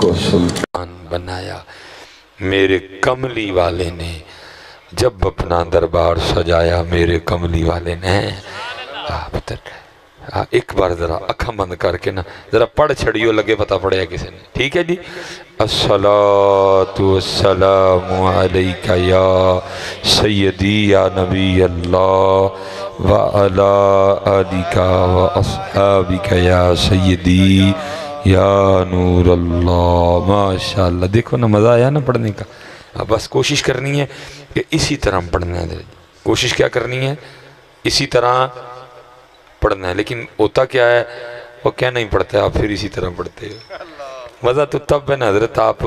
کو سلطان بنایا۔ میرے کملی والے نے جب اپنا دربار سجایا، میرے کملی والے نے ایک بار ذرا اکھاں بند کر کے نا ذرا پڑھ چھڑیو، لگے پتہ پڑے ہے کسی نے، ٹھیک ہے جی۔ الصلاۃ والسلام علیک یا سیدی یا نبی اللہ وعلی آلک واصحابک یا سیدی یا نور اللہ۔ ماشاءاللہ، دیکھو نا مزہ آیا نا پڑھنے کا۔ اب بس کوشش کرنی ہے کہ اسی طرح پڑھنا ہے، کوشش کیا کرنی ہے، اسی طرح پڑھنا ہے۔ لیکن ہوتا کیا ہے، وہ کیا نہیں پڑھتا ہے، آپ پھر اسی طرح پڑھتے ہو۔ مزہ تو تب ہے نا حضرت، آپ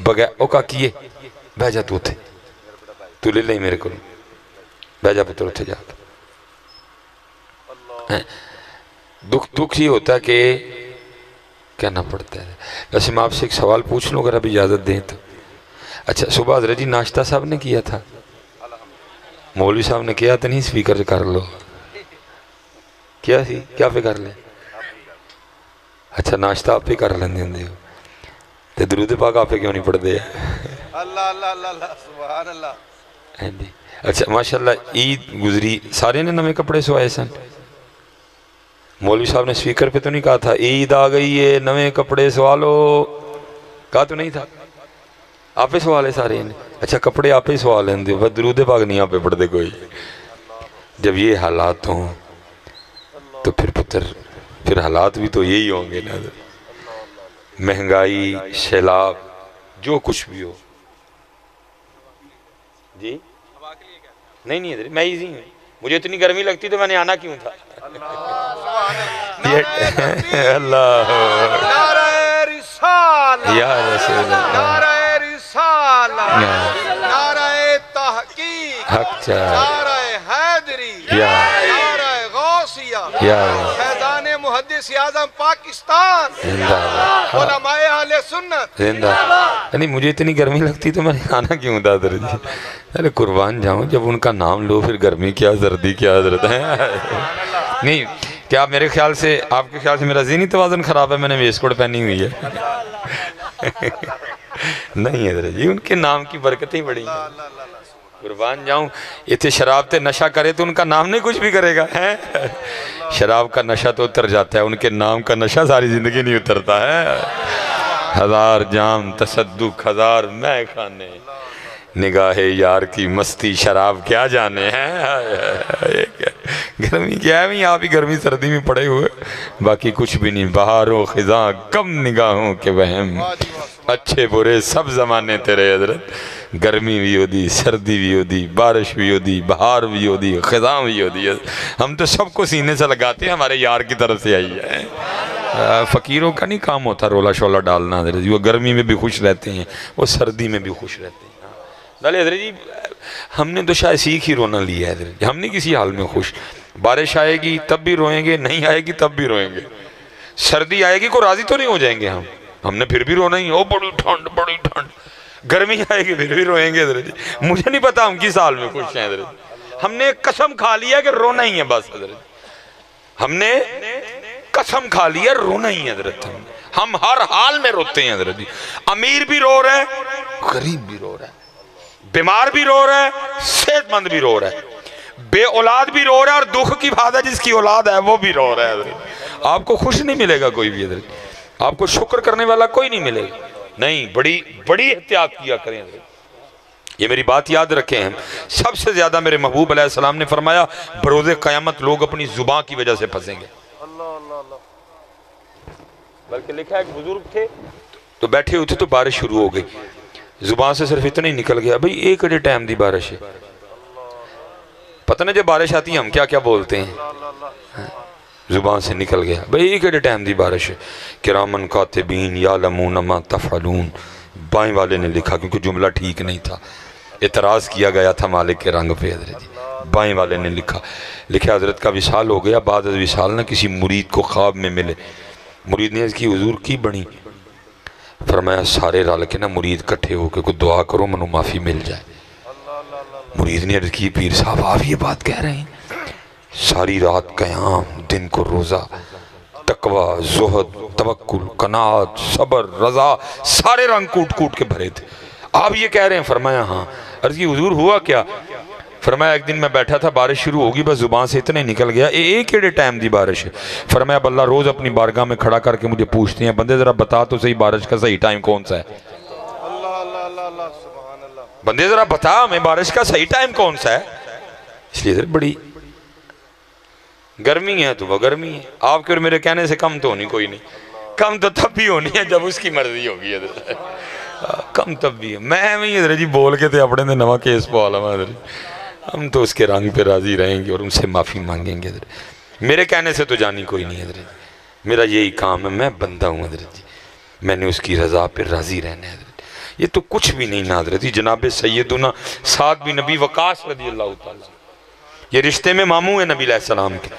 بغیر اوکا کیے بہ جا تو تھے تو لے لیں میرے کو، بہ جا پتر اتھے جا۔ دکھ یہ ہوتا ہے کہ کہنا پڑتا ہے۔ ویسے میں آپ سے ایک سوال پوچھ لوں اگر اب اجازت دیں تو۔ اچھا صبح حضرت جی ناشتہ صاحب نے کیا تھا؟ مولوی صاحب نے کیا تو نہیں، سپیکر کر لو کیا تھی، کیا پہ کر لیں؟ اچھا ناشتہ آپ پہ کر لیں دے ہو تو درود پاک آپ پہ کیوں نہیں پڑھ دے؟ اللہ اللہ اللہ سبحان اللہ۔ اچھا ماشاءاللہ عید گزری، سارے نے نویں کپڑے سوائے سن؟ مولوی صاحب نے سپیکر پہ تو نہیں کہا تھا عید آ گئی ہے نویں کپڑے سوالو؟ کہا تو نہیں تھا؟ آپ پہ سوال ہے سارے نے؟ اچھا کپڑے آپ پہ سوال ہیں دے، درود پاک نہیں آپ پہ پڑھ دے کوئی۔ جب یہ حالات ہوں تو پھر پتر پھر حالات بھی تو یہی ہوں گے نا، مہنگائی، سیلاب، جو کچھ بھی ہو۔ جی نہیں حضرت میں ایزی ہوں، مجھے اتنی گرمی لگتی تو میں نے آنا کیوں تھا؟ اللہ نعرہ رسالہ، یا رسول اللہ، نعرہ رسالہ، نعرہ تحقیق، حق چاہ نعرہ حیدری، یا نعرہ غوثیہ، یا فیضان محدث اعظم پاکستان، زندہ باد، علماء اہل سنت زندہ۔ یعنی مجھے اتنی گرمی لگتی تو میں نے آنا کیوں تھا حضرت جی؟ ارے قربان جاؤں، جب ان کا نام لو پھر گرمی کیا سردی کیا حضرت ہے؟ نہیں کیا میرے خیال سے، آپ کے خیال سے میرا ذہنی توازن خراب ہے، میں نے ویسٹ کوٹ پہنی ہوئی ہے؟ نہیں حضرت جی، ان کے نام کی برکتیں بڑی ہیں۔ قربان جاؤں، اتنے شراب تے نشہ کرے تو ان کا نام نہیں کچھ بھی کرے گا ہے؟ شراب کا نشہ تو اتر جاتا ہے، ان کے نام کا نشہ ساری زندگی نہیں اترتا ہے۔ ہزار جام تصدق، ہزار میں خانے، نگاہ یار کی مستی شراب کیا جانے ہیں۔ گرمی کیا ہے، آپ ہی گرمی سردی میں پڑے ہوئے، باقی کچھ بھی نہیں۔ بہار و خزاں کم نگاہوں کے وہم، اچھے برے سب زمانے تیرے حضرت۔ گرمی بھی ہو دی، سردی بھی ہو دی، بارش بھی ہو دی، بہار بھی ہو دی، خزاں بھی ہو دی، ہم تو سب کو سینے سے لگاتے ہیں، ہمارے یار کی طرف سے آئی ہے۔ فقیروں کا نہیں کام ہوتا رولا شولا ڈالنا حضرت جی، وہ گرمی میں بھی خوش رہتے ہیں، وہ سردی میں بھی خوش رہتے ہیں۔ ڈالے حضرت جی ہم نے تو شاید سیکھ ہی رونا لیا ہے حضرت جی، ہم نہیں کسی حال میں خوش۔ بارش آئے گی تب بھی روئیں گے، نہیں آئے گی تب بھی روئیں گے۔ سردی آئے گی کو راضی تو نہیں ہو جائیں گے ہم نے پھر بھی رونا ہی، او بڑی ٹھنڈ بڑی ٹھنڈ۔ گرمی آئے گی پھر بھی روئیں گے حضرت جی، مجھے نہیں پتا ہم کس حال میں خوش ہیں حضرت جی۔ ہم نے قسم کھا لیا کہ رونا ہی ہے بس حضرت جی، ہم نے قسم کھا لیا رونا ہی ہے حضرت۔ ہم ہر حال میں روتے ہیں حضرت جی، امیر بھی رو رہا ہے، غریب بھی رو رہا ہے، بیمار بھی رو رہا ہے، صحت مند بھی رو رہا ہے، بے اولاد بھی رو رہا ہے، اور دکھ کی بات ہے جس کی اولاد ہے وہ بھی رو رہا ہے حضرت۔ آپ کو خوش نہیں ملے گا کوئی بھی حضرت، آپ کو شکر کرنے والا کوئی نہیں ملے گا۔ نہیں، بڑی احتیاط کیا کریں حضرت، یہ میری بات یاد رکھیں۔ ہم سب سے زیادہ میرے محبوب علیہ السلام نے فرمایا بروز قیامت لوگ اپنی زبان کی وجہ سے پھنسیں گے۔ بلکہ لکھا ہے ایک بزرگ تھے تو بیٹھے ہوئے تھے تو بارش شروع ہو گئی، زبان سے صرف اتنا ہی نکل گیا بھئی ایک اڑے ٹائم دی بارش ہے۔ پتہ نہیں جب بارش آتی ہے ہم کیا کیا بولتے ہیں، زبان سے نکل گیا بھئی ایک اڑے ٹائم دی بارش ہے۔ کرامن کاتبین یعلمون ما تفعلون، بائیں والے نے لکھا کیونکہ جملہ ٹھیک نہیں تھا، اعتراض کیا گیا تھا مالک کے رنگ پہ حضرت جی، بائیں والے نے لکھا حضرت کا وصال ہو گیا، بعد از وصال نہ کسی مرید کو خواب میں ملے، مرید نے اس کی حضور کی بنی، فرمایا سارے رل کے نا مرید کٹھے ہو کے کوئی دعا کرو منو معافی مل جائے۔ مرید نے عرض کی پیر صاحب آپ یہ بات کہہ رہے ہیں؟ ساری رات قیام، دن کو روزہ، تقوی، زہد، توکل، قناعت، صبر، رضا، سارے رنگ کوٹ کوٹ کے بھرے تھے۔ آپ یہ کہہ رہے ہیں؟ فرمایا ہاں۔ عرض کی حضور ہوا کیا؟ فرمایا ایک دن میں بیٹھا تھا، بارش شروع ہوگی، بس زبان سے اتنے نکل گیا، ایک ایڈے ٹائم دی بارش ہے۔ فرمایا اب اللہ روز اپنی بارگاہ میں کھڑا کر کے مجھے پوچھتے ہیں، بندے ذرا بتا تو صحیح بارش کا صحیح ٹائم کون سا ہے؟ اللہ اللہ اللہ اللہ سبحان اللہ۔ بندے ذرا بتا ہمیں بارش کا صحیح ٹائم کون سا ہے؟ اس لیے بڑی گرمی ہے تو وہ گرمی ہے، آپ کے اور میرے کہنے سے کم تو ہونی کوئی نہیں، کم تو تب بھی ہونی ہے جب اس کی مرضی ہوگی حضرت، کم تب بھی ہے۔ میں بھی حضرت جی بول کے تھے اپنے نے نواں کیس پوالا میں حضرت، ہم تو اس کے رنگ پہ راضی رہیں گے اور ان سے معافی مانگیں گے حضرت، میرے کہنے سے تو جانی کوئی نہیں حضرت، میرا یہی کام ہے، میں بندہ ہوں حضرت جی، میں نے اس کی رضا پہ راضی رہنا ہے حضرت۔ یہ تو کچھ بھی نہیں نا حضرت جی، جناب سیدنا سعد بن نبی وقاص رضی اللہ تعالیٰ، یہ رشتے میں ماموں ہیں نبی علیہ السلام کے۔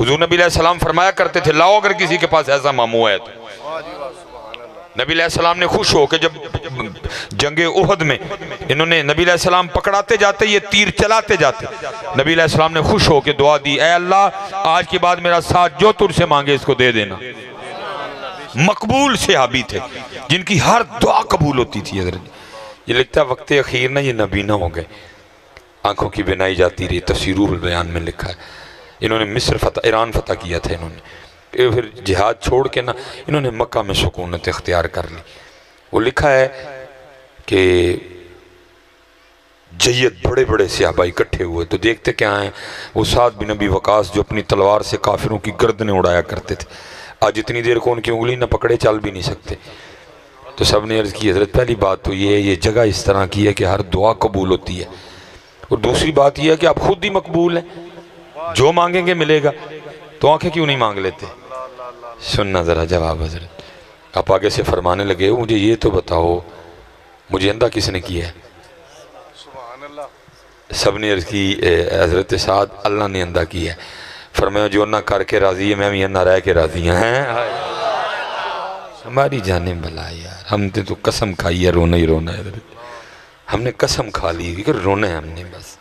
حضور نبی علیہ السلام فرمایا کرتے تھے لاؤ اگر کسی کے پاس ایسا ماموں ہے تو۔ نبی علیہ السلام نے خوش ہو کہ جب جنگ احد میں انہوں نے نبی علیہ السلام پکڑاتے جاتے یہ تیر چلاتے جاتے، نبی علیہ السلام نے خوش ہو کے دعا دی، اے اللہ آج کے بعد میرا ساتھ جو تجھ سے مانگے اس کو دے دینا۔ مقبول صحابی تھے جن کی ہر دعا قبول ہوتی تھی حضرت۔ یہ لکھتا ہے وقت اخیر نہ یہ نبینا ہو گئے، آنکھوں کی بینائی جاتی رہی، تفسیر روح البیان میں لکھا ہے۔ انہوں نے مصر فتح، ایران فتح کیا تھا انہوں نے، پھر جہاد چھوڑ کے نا انہوں نے مکہ میں سکونت اختیار کر لی۔ وہ لکھا ہے کہ جید بڑے بڑے صحابہ اکٹھے ہوئے تو دیکھتے کیا ہیں، وہ سعد بن نبی وقاص جو اپنی تلوار سے کافروں کی گردنیں اڑایا کرتے تھے، آج اتنی دیر کو ان کی انگلی نہ پکڑے چل بھی نہیں سکتے۔ تو سب نے عرض کی حضرت پہلی بات تو یہ ہے یہ جگہ اس طرح کی ہے کہ ہر دعا قبول ہوتی ہے، اور دوسری بات یہ ہے کہ آپ خود ہی مقبول ہیں، جو مانگیں گے ملے گا، تو آنکھیں کیوں نہیں مانگ لیتے؟ سننا ذرا جواب حضرت۔ آپ آگے سے فرمانے لگے مجھے یہ تو بتاؤ مجھے اندھا کس نے کیا ہے؟ سبحان اللہ۔ سب نے عرض کی حضرت سعد اللہ نے اندھا کیا ہے۔ فرمایا جو نہ کر کے راضی ہے میں بھی نہ رہ کے راضی ہیں۔ ہماری جانیں بلا یار، ہم نے تو قسم کھائی ہے رونا ہی رونا ہے حضرت، ہم نے قسم کھا لی کہ رونا ہے ہم نے، بس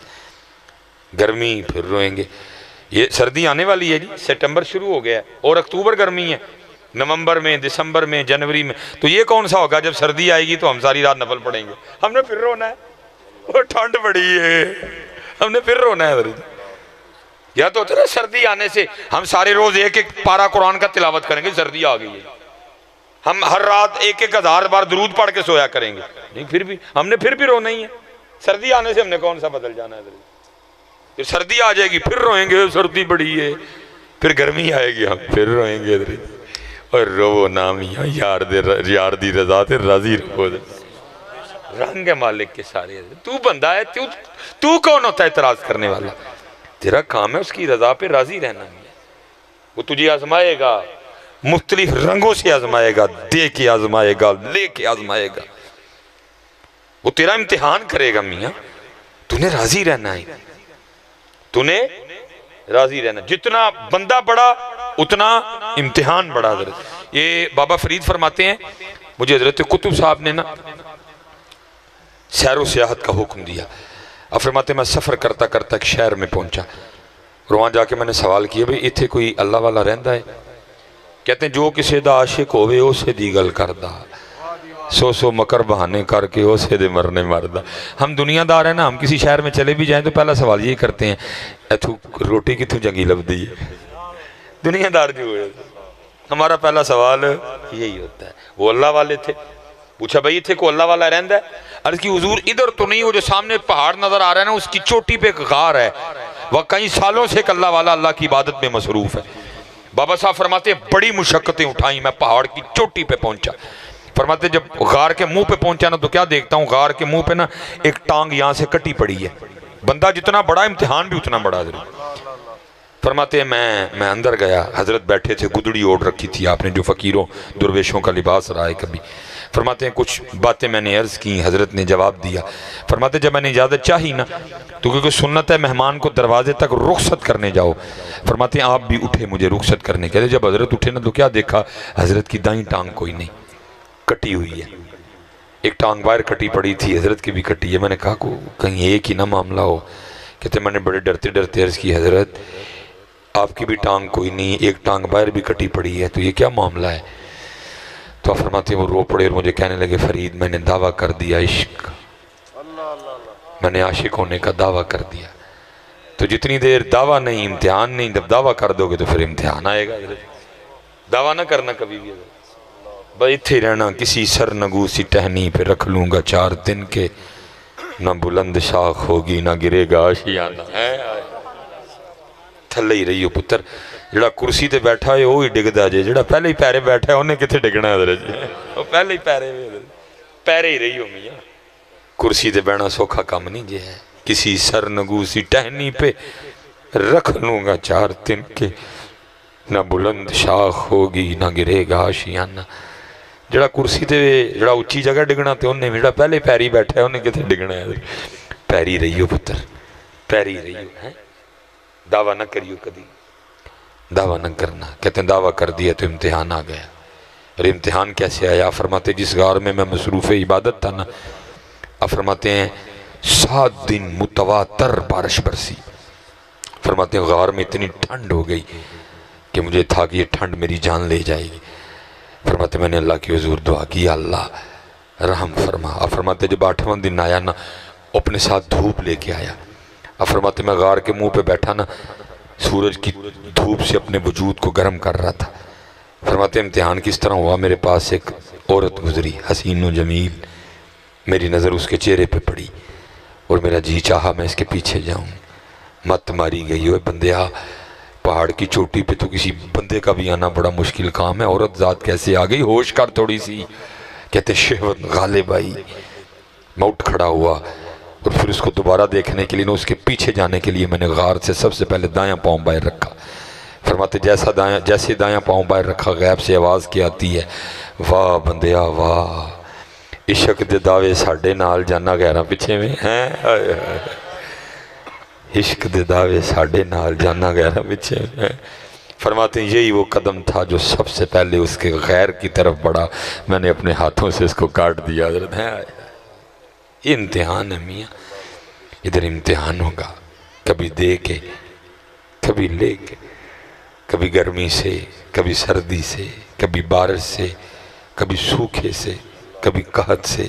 گرمی پھر روئیں گے۔ یہ سردی آنے والی ہے جی، سپٹمبر شروع ہو گیا ہے اور اکتوبر گرمی ہے، نومبر میں، دسمبر میں، جنوری میں، تو یہ کون سا ہوگا جب سردی آئے گی تو ہم ساری رات نفل پڑھیں گے، ہم نے پھر رونا ہے، وہ ٹھنڈ پڑی ہے ہم نے پھر رونا ہے حضرت۔ یا تو ہوتا ہے نا سردی آنے سے ہم سارے روز ایک ایک پارہ قرآن کا تلاوت کریں گے، سردی آ گئی ہے، ہم ہر رات ایک ایک ہزار بار درود پڑھ کے سویا کریں گے، نہیں پھر بھی ہم نے پھر بھی رونا ہی ہے۔ سردی آنے سے ہم نے کون سا بدل جانا ہے حضرت؟ پھر سردی آ جائے گی پھر روئیں گے، سردی بڑی ہے، پھر گرمی آئے گی ہم پھر روئیں گے حضرت۔ اور رو نامیاں یار دی رضا تے راضی رہو، رنگ ہے مالک کے سارے حضرت۔ تو بندہ ہے، تو کون ہوتا ہے اعتراض کرنے والا؟ تیرا کام ہے اس کی رضا پہ راضی رہنا، وہ تجھے آزمائے گا، مختلف رنگوں سے آزمائے گا، دے کے آزمائے گا، لے کے آزمائے گا، وہ تیرا امتحان کرے گا میاں، تو نے راضی رہنا ہے، تو نے راضی رہنا۔ جتنا بندہ بڑا اتنا امتحان بڑا حضرت۔ یہ بابا فرید فرماتے ہیں مجھے حضرت قطب صاحب نے نا سیر و سیاحت کا حکم دیا، اب فرماتے ہیں میں سفر کرتا کرتا ایک شہر میں پہنچا اور وہاں جا کے میں نے سوال کیا بھئی اتھے کوئی اللہ والا رہندا ہے؟ کہتے ہیں جو کسی دا عاشق ہوئے اسے دی گل کردہ، سو سو مکر بہانے کر کے اسے دے مرنے مردہ۔ ہم دنیا دار ہیں نا، ہم کسی شہر میں چلے بھی جائیں تو پہلا سوال یہی کرتے ہیں ایتھو روٹی کتھوں جنگی لب دی ہے؟ دنیا دار جو ہوئے ہمارا پہلا سوال یہی ہوتا ہے۔ وہ اللہ والے تھے، پوچھا بھئی اتھے کو اللہ والا رہندا ہے؟ عرض کی حضور ادھر تو نہیں، ہو جو سامنے پہاڑ نظر آ رہا ہے نا اس کی چوٹی پہ ایک غار ہے، وہ کئی سالوں سے ایک اللہ والا اللہ کی عبادت میں مصروف ہے۔ بابا صاحب فرماتے ہیں بڑی مشقتیں اٹھائیں، میں پہاڑ کی چوٹی پہ پہنچا، فرماتے ہیں جب غار کے منہ پہ پہنچا نا تو کیا دیکھتا ہوں، غار کے منہ پہ نا ایک ٹانگ یہاں سے کٹی پڑی ہے، بندہ جتنا بڑا امتحان بھی اتنا بڑا حضرت۔ فرماتے ہیں میں اندر گیا، حضرت بیٹھے تھے، گدڑی اوڑھ رکھی تھی آپ نے جو فقیروں درویشوں کا لباس رہا ہے کبھی۔ فرماتے ہیں کچھ باتیں میں نے عرض کی، حضرت نے جواب دیا۔ فرماتے ہیں جب میں نے اجازت چاہی نا تو کیونکہ سنت ہے مہمان کو دروازے تک رخصت کرنے جاؤ، فرماتے ہیں آپ بھی اٹھے مجھے رخصت کرنے کے لیے۔ جب حضرت اٹھے نا تو کیا دیکھا، حضرت کی دائیں ٹانگ کوئی نہیں، کٹی ہوئی ہے، ایک ٹانگ باہر کٹی پڑی تھی، حضرت کی بھی کٹی ہے۔ میں نے کہا کہیں ایک ہی نہ معاملہ ہو؟ کہتے میں نے بڑے ڈرتے ڈرتے عرض کی حضرت آپ کی بھی ٹانگ کوئی نہیں، ایک ٹانگ باہر بھی کٹی پڑی ہے، تو یہ کیا معاملہ ہے؟ تو فرماتے ہیں وہ رو پڑے اور مجھے کہنے لگے فرید میں نے دعویٰ کر دیا عشق، میں نے عاشق ہونے کا دعویٰ کر دیا۔ تو جتنی دیر دعویٰ نہیں امتحان نہیں، جب دعویٰ کر دو گے تو پھر امتحان آئے گا۔ دعویٰ نہ کرنا کبھی بھی، بھائی اتھے رہنا کسی سرنگو سی ٹہنی پہ رکھ لوں گا 4 دن کے، نہ بلند شاخ ہوگی نہ گرے گا آشیانہ۔ تھلے ہی رہی ہو پتر، جڑا کرسی تے بیٹھا ہے وہی ڈگ دا جے، جڑا پہلے ہی پیرے بیٹھا ہے انہیں کتھے ڈگنا ہے ادھر جی، وہ پہلے ہی پیرے ہی رہی ہو میاں۔ کرسی تے بیٹھنا سوکھا کام نہیں جے ہے، کسی سرنگو سی ٹہنی پہ رکھ لوں گا 4 دن کے، نہ بلند شاخ ہوگی نہ گرے گا آشیانہ۔ جڑا کرسی تے جڑا اچھی جگہ ڈگنا تے انہیں جڑا پہلے پیری بیٹھا ہے انہیں کتھے ڈگنا ہے، پیری رہی ہو پتر، پیری رہی ہو۔ دعویٰ نہ کریو کدی، دعویٰ نہ کرنا۔ کہتے ہیں دعویٰ کر دیا تو امتحان آ گیا۔ اور امتحان کیسے آیا؟ فرماتے جس غار میں مصروف عبادت تھا نا، فرماتے ہیں 7 دن متواتر بارش برسی۔ فرماتے ہیں غار میں اتنی ٹھنڈ ہو گئی کہ مجھے تھا کہ یہ ٹھنڈ میری جان لے جائے گی۔ فرماتے میں نے اللہ کی حضور دعا کی، اللہ رحم فرما۔ فرماتے جب 8واں دن آیا نا، اپنے ساتھ دھوپ لے کے آیا۔ فرماتے میں غار کے منہ پہ بیٹھا نا، سورج کی دھوپ سے اپنے وجود کو گرم کر رہا تھا۔ فرماتے امتحان کس طرح ہوا؟ میرے پاس ایک عورت گزری حسین و جمیل، میری نظر اس کے چہرے پہ پڑی اور میرا جی چاہا میں اس کے پیچھے جاؤں۔ مت ماری گئی ہوئے بندیا، پہاڑ کی چوٹی پہ تو کسی بندے کا بھی آنا بڑا مشکل کام ہے، عورت ذات کیسے آ گئی؟ ہوش کر تھوڑی سی۔ کہتے شہوت غالب آئی، میں اٹھ کھڑا ہوا اور پھر اس کو دوبارہ دیکھنے کے لیے نہ اس کے پیچھے جانے کے لیے میں نے غار سے سب سے پہلے دایاں پاؤں باہر رکھا۔ فرماتے جیسے دایاں پاؤں باہر رکھا، غیب سے آواز کی آتی ہے، واہ بندیا واہ، عشق دے دعوے ساڈے نال جانا غیرہ پیچھے میں ہیں، عشق دے دعوے ساڈے نال جانا غیرہ پیچھے میں۔ فرماتے ہیں یہی وہ قدم تھا جو سب سے پہلے اس کے غیر کی طرف بڑھا، میں نے اپنے ہاتھوں سے اس کو کاٹ دیا۔ حضرت یہ امتحان ہے میاں، ادھر امتحان ہوگا، کبھی دے کے کبھی لے کے، کبھی گرمی سے کبھی سردی سے، کبھی بارش سے کبھی سوکھے سے، کبھی قحط سے،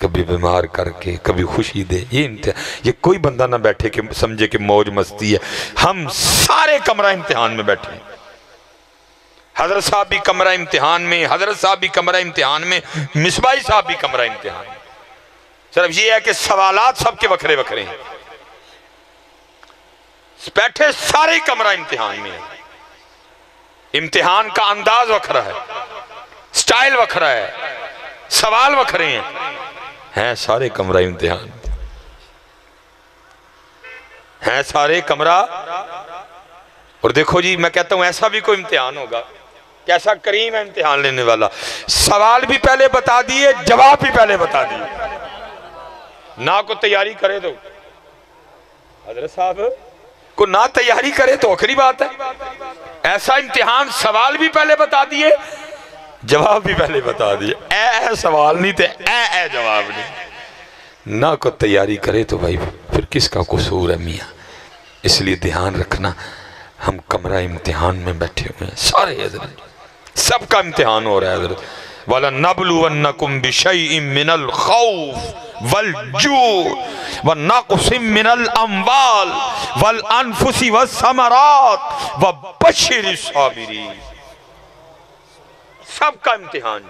کبھی بیمار کر کے، کبھی خوشی دے۔ یہ امتحان، یہ کوئی بندہ نہ بیٹھے کہ سمجھے کہ موج مستی ہے، ہم سارے کمرہ امتحان میں بیٹھے ہیں۔ حضرت صاحب بھی کمرہ امتحان میں، حضرت صاحب بھی کمرہ امتحان میں، مصباحی صاحب بھی کمرہ امتحان میں۔ صرف یہ ہے کہ سوالات سب کے وکھرے وکھرے ہیں، بیٹھے سارے کمرہ امتحان میں ہیں۔ امتحان کا انداز وکھرا ہے، سٹائل وکھرا ہے، سوال وکھرے ہیں سارے کمرہ امتحان، ہیں سارے کمرہ۔ اور دیکھو جی میں کہتا ہوں ایسا بھی کوئی امتحان ہوگا، کیسا کریم ہے امتحان لینے والا، سوال بھی پہلے بتا دیے، جواب بھی پہلے بتا دیے، نہ کو تیاری کرے تو حضرت صاحب کو نہ تیاری کرے تو آخری بات ہے۔ ایسا امتحان، سوال بھی پہلے بتا دیے، جواب بھی پہلے بتا دیے، اے سوال نہیں تھے، اے جواب نہیں، نہ کو تیاری کرے تو بھائی پھر کس کا قصور ہے میاں۔ اس لیے دھیان رکھنا، ہم کمرہ امتحان میں بیٹھے ہوئے ہیں سارے، حضرت سب کا امتحان ہو رہا ہے حضرت۔ وَلَنَّبْلُوَنَّكُمْ بِشَيْءٍ مِّنَ الْخَوْفِ وَالْجُوعِ وَنَقْصٍ مِّنَ الْأَمْوَالِ وَالْأَنفُسِ وَالثَّمَرَاتِ وَبَشِّرِ الصَّابِرِينَ۔ سب کا امتحان،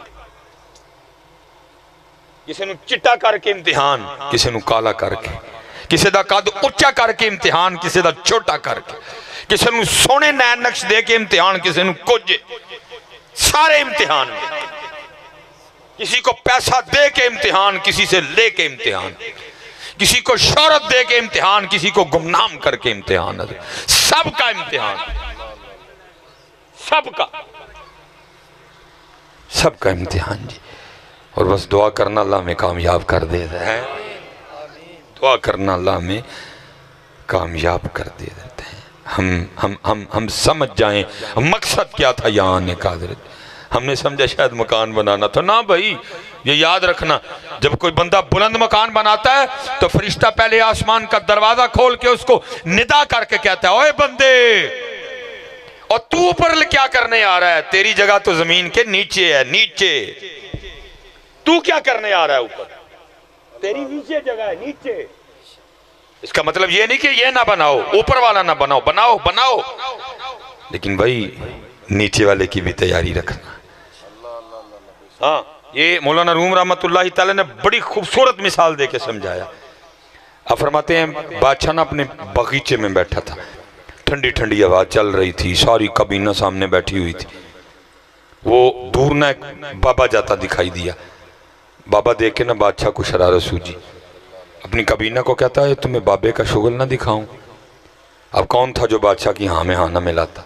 کسی نو چٹا کر کے امتحان، کسی نو کالا کر کے، کسی دا قد اچھا کر کے امتحان، کسی دا چھوٹا کر کے، کسی نو سونے نین نقش دے کے امتحان، کسی نو کچھ، سارے امتحان میں۔ کسی کو پیسہ دے کے امتحان، کسی سے لے کے امتحان، کسی کو شہرت دے کے امتحان، کسی کو گمنام کر کے امتحان، سب کا امتحان، سب کا امتحان جی۔ اور بس دعا کرنا اللہ میں کامیاب کر دے رہے ہیں، دعا کرنا اللہ میں کامیاب کر دے دیتے ہیں۔ ہم سمجھ جائیں مقصد کیا تھا یہاں آنے کا حضرت۔ ہم نے سمجھا شاید مکان بنانا تھا، نہ بھائی یہ یاد رکھنا، جب کوئی بندہ بلند مکان بناتا ہے تو فرشتہ پہلے آسمان کا دروازہ کھول کے اس کو ندا کر کے کہتا ہے، اوے بندے، اور تو اوپر کیا کرنے آ رہا ہے؟ تیری جگہ تو زمین کے نیچے ہے، نیچے تو کیا کرنے آ رہا ہے؟ اوپر تیری نیچے جگہ ہے، نیچے۔ اس کا مطلب یہ نہیں کہ یہ نہ بناؤ، اوپر والا نہ بناؤ، بناؤ بناؤ، لیکن بھائی نیچے والے کی بھی تیاری رکھنا۔ ہاں، یہ مولانا روم رحمت اللہ تعالی نے بڑی خوبصورت مثال دے کے سمجھایا۔ اب فرماتے ہیں بادشاہ نا اپنے باغیچے میں بیٹھا تھا، ٹھنڈی ٹھنڈی ہوا چل رہی تھی، ساری کابینہ سامنے بیٹھی ہوئی تھی۔ وہ دور نہ ایک بابا جاتا دکھائی دیا۔ بابا دیکھ کے نا بادشاہ کو شرارت سوجی، اپنی کابینہ کو کہتا ہے تمہیں بابے کا شغل نہ دکھاؤں؟ اب کون تھا جو بادشاہ کی ہاں میں ہاں نہ ملاتا؟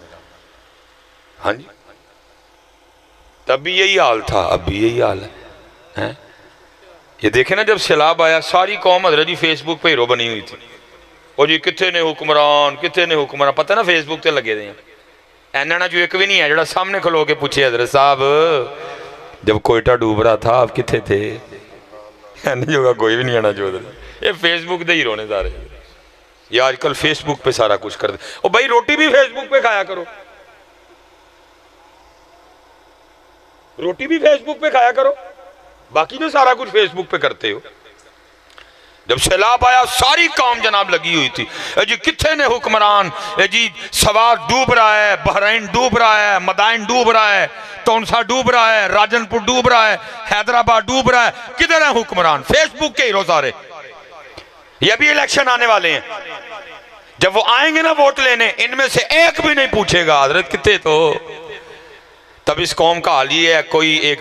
ہاں جی، تب بھی یہی حال تھا، اب بھی یہی حال ہے۔ یہ دیکھیں نا جب سیلاب آیا ساری قوم حضرت جی فیس بک پہ ہیرو بنی ہوئی تھی، اور جی کتنے نے حکمران، کتنے نے حکمران، پتہ نا فیس بک تے لگے دے ہیں۔ ایننا جو ایک بھی نہیں ہے جڑا سامنے کھلو کے پوچھے حضرت صاحب جب کوئٹہ ڈوب رہا تھا آپ کتنے تھے؟ ایننا جو کوئی بھی نہیں آنا جو حضرت، یہ فیس بک دے ہیرو نے سارے۔ یہ آج کل فیس بک پہ سارا کچھ کر دے۔ اور بھائی روٹی بھی فیس بک پہ کھایا کرو، روٹی بھی فیس بک پہ کھایا کرو، باقی تو سارا کچھ فیس بک پہ کرتے ہو۔ جب سیلاب آیا ساری قوم جناب لگی ہوئی تھی، اے جی کتنے نے حکمران، اے جی سوات ڈوب رہا ہے، بحرین ڈوب رہا ہے، مدائن ڈوب رہا ہے، تونسا ڈوب رہا ہے، راجن پور ڈوب رہا ہے، حیدرآباد ڈوب رہا ہے، کدھر ہیں حکمران؟ فیس بک کے ہیرو سارے۔ یہ بھی الیکشن آنے والے ہیں، جب وہ آئیں گے نا ووٹ لینے، ان میں سے ایک بھی نہیں پوچھے گا حضرت کتنے تو۔ تب اس قوم کا حال یہ ہے، کوئی ایک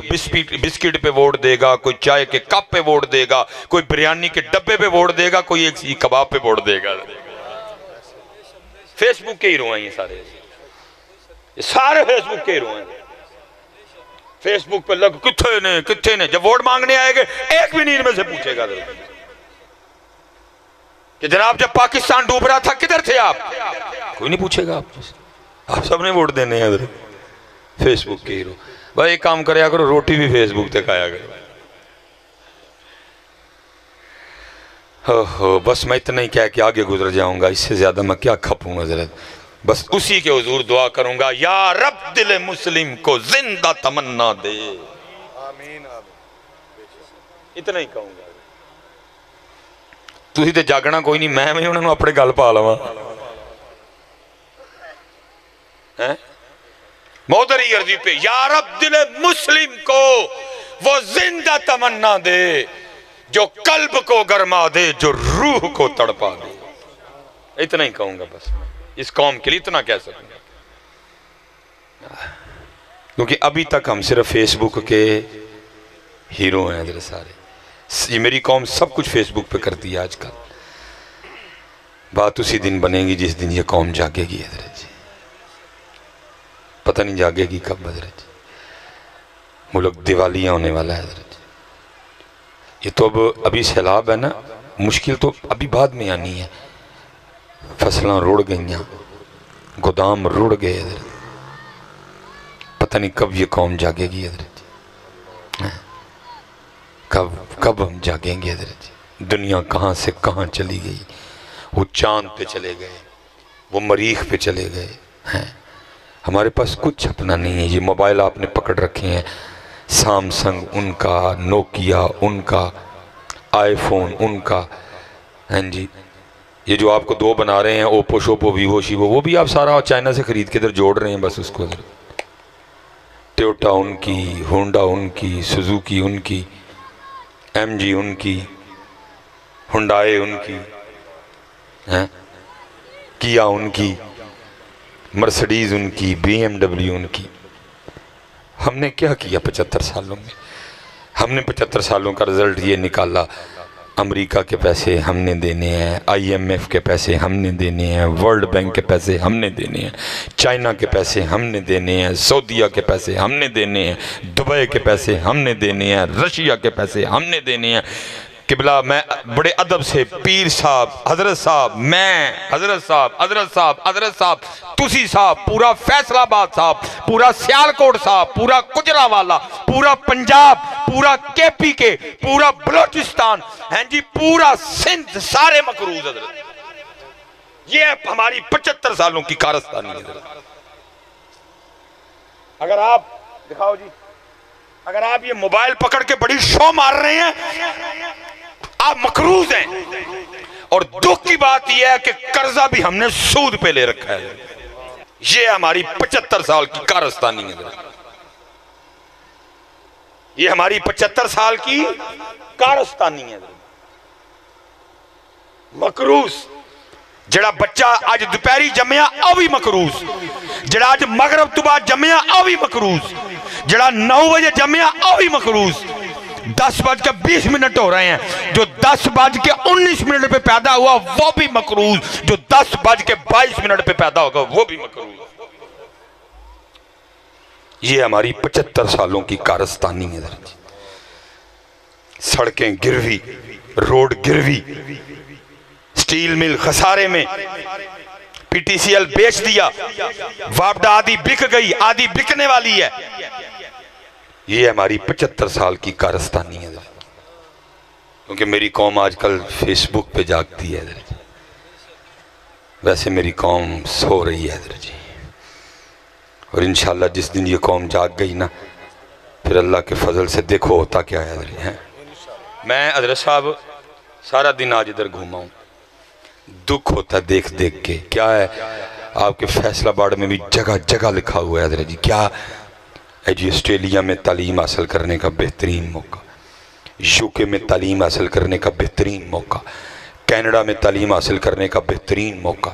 بسکٹ پہ ووٹ دے گا، کوئی چائے کے کپ پہ ووٹ دے گا، کوئی بریانی کے ڈبے پہ ووٹ دے گا، کوئی ایک کباب پہ ووٹ دے گا۔ فیس بک کے ہیرو ہیں یہ سارے، یہ سارے فیس بک کے ہیرو ہیں۔ فیس بک پہ لگ کتنے نے جب ووٹ مانگنے آئے گے ایک بھی نہیں ان میں سے پوچھے گا کہ جناب جب پاکستان ڈوب رہا تھا کدھر تھے آپ؟ کوئی نہیں پوچھے گا آپ سب نے ووٹ دینے ہیں حضرت۔ فیس بک کے ہیرو۔ بھائی ایک کام کریا کرو، روٹی بھی فیس بک تے کھایا کرو۔ بس میں اتنا ہی کہہ کے آگے گزر جاؤں گا، اس سے زیادہ میں کیا کھپوں حضرت۔ بس اسی کے حضور دعا کروں گا، یا رب دل مسلم کو زندہ تمنا دے، آمین آمین۔ اتنا ہی کہوں گا۔ تسی تے جاگنا کوئی نہیں، میں انہوں نے اپنے گل پا لواں۔ مودری عرضی پہ یا رب دل مسلم کو وہ زندہ تمنا دے، جو قلب کو گرما دے، جو روح کو تڑپا دے۔ اتنا ہی کہوں گا بس، اس قوم کے لیے اتنا کہہ سکوں گا، کیونکہ ابھی تک ہم صرف فیس بک کے ہیرو ہیں حضرت سارے۔ یہ میری قوم سب کچھ فیس بک پہ کرتی ہے آج کل۔ بات اسی دن بنے گی جس دن یہ قوم جاگے گی حضرت جی، پتہ نہیں جاگے گی کب حضرت جی۔ ملک دیوالیاں ہونے والا ہے حضرت جی۔ یہ تو ابھی سیلاب ہے نا، مشکل تو ابھی بعد میں آنی ہے۔ فصلاں رڑ گئیاں، گودام رڑ گئے حضرت، پتہ نہیں کب یہ قوم جاگے گی حضرت جی، کب ہم جاگیں گے حضرت جی۔ دنیا کہاں سے کہاں چلی گئی، وہ چاند پہ چلے گئے، وہ مریخ پہ چلے گئے ہیں، ہمارے پاس کچھ اپنا نہیں ہے۔ یہ موبائل آپ نے پکڑ رکھے ہیں، سامسنگ ان کا، نوکیا ان کا، آئی فون ان کا، ہیں جی۔ یہ جو آپ کو دو بنا رہے ہیں، اوپو شوپو ویوو شیوو، وہ بھی آپ سارا چائنا سے خرید کے ادھر جوڑ رہے ہیں بس اس کو۔ ٹویوٹا ان کی، ہونڈا ان کی، سوزوکی ان کی، ایم جی ان کی، ہنڈائے ان کی، کیا ان کی، مرسڈیز ان کی، بی ایم ڈبلیو ان کی۔ ہم نے کیا کیا 75 سالوں میں؟ ہم نے 75 سالوں کا رزلٹ یہ نکالا، امریکہ کے پیسے ہم نے دینے ہیں، آئی ایم ایف کے پیسے ہم نے دینے ہیں، ورلڈ بینک کے پیسے ہم نے دینے ہیں، چائنا کے پیسے ہم نے دینے ہیں، سعودیہ کے پیسے ہم نے دینے ہیں، دبئی کے پیسے ہم نے دینے ہیں، رشیا کے پیسے ہم نے دینے ہیں۔ قبلہ میں بڑے ادب سے پیر صاحب، حضرت صاحب، میں، حضرت صاحب، حضرت صاحب، حضرت صاحب، تسی صاحب، پورا فیصل آباد صاحب، پورا سیالکوٹ صاحب، پورا گجرانوالہ، پورا پنجاب، پورا کے پی کے، پورا بلوچستان، ہیں جی پورا سندھ، سارے مقروض حضرت۔ یہ ہماری 75 سالوں کی کارستانی حضرت۔ اگر آپ دکھاؤ جی، اگر آپ یہ موبائل پکڑ کے بڑی شو مار رہے ہیں آپ مقروض ہیں، اور دکھ کی بات یہ ہے کہ قرضہ بھی ہم نے سود پہ لے رکھا ہے. یہ ہماری 75 سال کی کارستانی ہے. یہ ہماری 75 سال کی کارستانی ہے. مقروض جڑا بچہ آج دوپہری جمعہ اوی مقروض، جڑا آج مغرب تو بعد جمعہ اوی مقروض، جڑا 9 بجے جمعہ اوی مقروض. 10:20 ہو رہے ہیں، جو 10:19 پہ پیدا ہوا وہ بھی مقروض، جو 10:22 پہ پیدا ہوگا وہ بھی مقروض. یہ ہماری 75 سالوں کی کارستانی ہے. سڑکیں گروی، روڈ گروی، سٹیل مل خسارے میں، پی ٹی سی ایل بیچ دیا، وابڈا آدھی بک گئی، آدھی بکنے والی ہے. یہ ہماری 75 سال کی کارستانی ہے. کیونکہ میری قوم آج کل فیس بک پہ جاگتی ہے. ویسے میری قوم سو رہی ہے جی، اور انشاءاللہ جس دن یہ قوم جاگ گئی نا، پھر اللہ کے فضل سے دیکھو ہوتا کیا ہے. میں حضرت صاحب سارا دن آج ادھر گھوما ہوں، دکھ ہوتا دیکھ دیکھ کے. کیا ہے آپ کے فیصلہ بارڈ میں بھی جگہ جگہ لکھا ہوا ہے حضرت جی، کیا ہے جی؟ آسٹریلیا میں تعلیم حاصل کرنے کا بہترین موقع، یو کے میں تعلیم حاصل کرنے کا بہترین موقع، کینیڈا میں تعلیم حاصل کرنے کا بہترین موقع،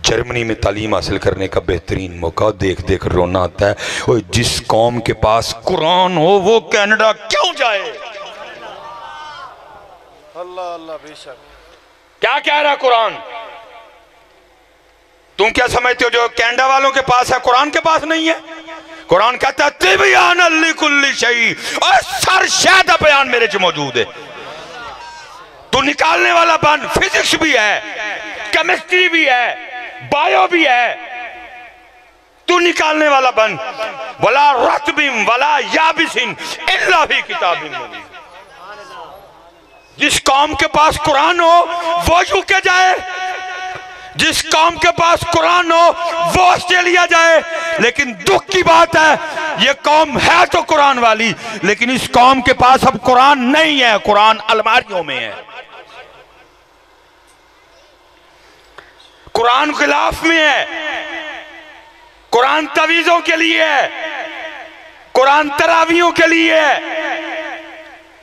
جرمنی میں تعلیم حاصل کرنے کا بہترین موقع. دیکھ دیکھ رونا آتا ہے. جس قوم کے پاس قرآن ہو وہ کینیڈا کیوں جائے؟ اللہ اللہ بے شک. کیا کہہ رہا قرآن؟ تم کیا سمجھتے ہو جو کینیڈا والوں کے پاس ہے قرآن کے پاس نہیں ہے؟ قرآن کہتا ہے تبیان لکل شیء، اور سر شیدہ بیان میرے چ موجود ہے. تو نکالنے والا بن، فزکس بھی ہے، کیمسٹری بھی ہے، بایو بھی ہے. تو نکالنے والا بن. وَلَا رَطْبٍ وَلَا يَابِسٍ إِلَّا فِي كِتَابٍ مُبِينٍ. جس قوم کے پاس قرآن ہو وہ یو کے جائے، جس قوم کے پاس قرآن ہو وہ آسٹریلیا جائے. لیکن دکھ کی بات ہے یہ قوم ہے تو قرآن والی، لیکن اس قوم کے پاس اب قرآن نہیں ہے، قرآن الماریوں میں ہے، قرآن غلاف میں ہے، قرآن تعویذوں کے لیے ہے، قرآن تراویحوں کے لیے ہے،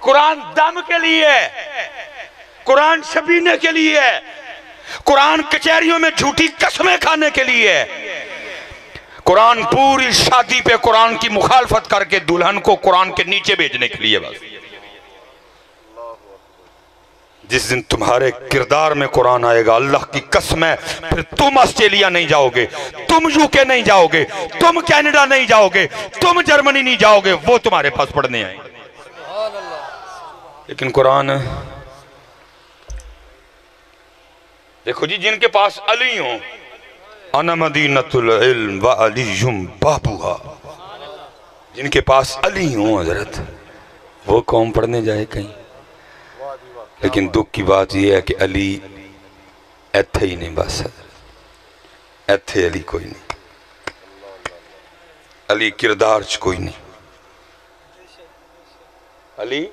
قرآن دم کے لیے ہے، قرآن شبینے کے لیے ہے، قرآن کچہریوں میں جھوٹی قسمیں کھانے کے لیے ہے، قرآن پوری شادی پہ قرآن کی مخالفت کر کے دلہن کو قرآن کے نیچے بھیجنے کے لیے. بس جس دن تمہارے کردار میں قرآن آئے گا اللہ کی قسم ہے پھر تم آسٹریلیا نہیں جاؤ گے، تم یو کے نہیں جاؤ گے، تم کینیڈا نہیں جاؤ گے، تم جرمنی نہیں جاؤ گے، وہ تمہارے پاس پڑھنے آئیں گے. لیکن قرآن دیکھو جی، جن کے پاس علی ہوں، انا مدینۃ العلم وعلی بابوہا، جن کے پاس علی ہوں حضرت، وہ قوم پڑھنے جائے کہیں. لیکن دکھ کی بات یہ ہے کہ علی ایتھے ہی نہیں، بس حضرت ایتھے علی کوئی نہیں، علی کردار چ کوئی نہیں، علی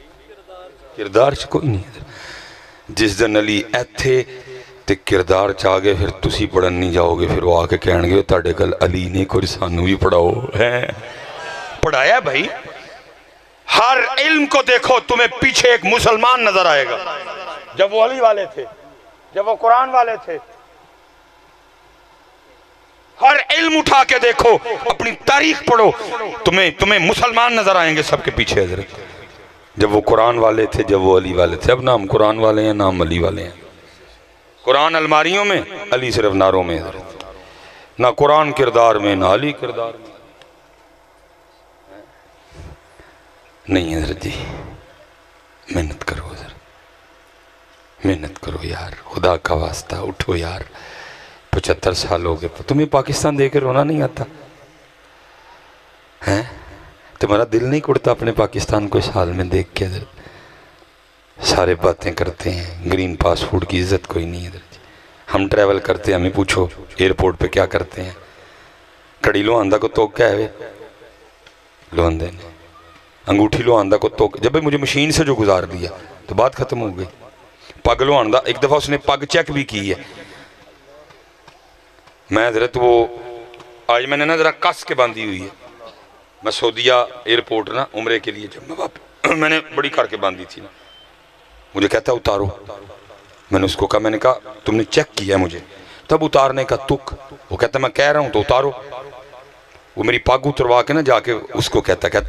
کردار چ کوئی نہیں. جس دن علی ایتھے تے کردار چاہ گئے پھر تسی پڑھن نہیں جاؤ گے، پھر وہ آ کے کہن گے تاڑے گل علی نے کوئی سانو بھی پڑھاؤ ہے. پڑھایا بھائی، ہر علم کو دیکھو تمہیں پیچھے ایک مسلمان نظر آئے گا. جب وہ علی والے تھے، جب وہ قرآن والے تھے، ہر علم اٹھا کے دیکھو، اپنی تاریخ پڑھو، تمہیں مسلمان نظر آئیں گے سب کے پیچھے حضرت. جب وہ قرآن والے تھے، جب وہ علی والے تھے. اب نہ ہم قرآن والے ہیں نہ ہم علی والے ہیں. قرآن الماریوں میں، علی صرف ناروں میں حضرت. نہ قرآن کردار میں نہ علی کردار میں. نہیں حضرت جی، محنت کرو حضرت، محنت کرو یار، خدا کا واسطہ اٹھو یار. 75 سال ہو گئے، تمہیں پاکستان دے کے رونا نہیں آتا ہیں؟ تمہارا دل نہیں کڑتا اپنے پاکستان کو اس حال میں دیکھ کے حضرت؟ سارے باتیں کرتے ہیں، گرین پاسپورٹ کی عزت کوئی نہیں حضرت. ہم ٹریول کرتے ہیں، ہمیں پوچھو ایئرپورٹ پہ کیا کرتے ہیں. کڑی لو آندہ کو تو کیا ہے لوندے نے انگوٹھی لوہان دا کو تو جب مجھے مشین سے جو گزار دیا تو بات ختم ہو گئی. پگ لوہان دا ایک دفعہ اس نے پگ چیک بھی کی ہے. میں حضرت وہ آج میں نے نا ذرا کس کے باندھی ہوئی ہے. میں سعودیہ ایئرپورٹ نا عمرے کے لیے جب میں نے بڑی کر کے باندھی تھی نا, مجھے کہتا ہے اتارو. میں نے اس کو کہا, میں نے کہا تم نے چیک کیا ہے مجھے, تب اتارنے کا تک. وہ کہتا ہے میں کہہ رہا ہوں تو اتارو. وہ میری پگ اتروا کے نا جا کے اس کو کہتا ہے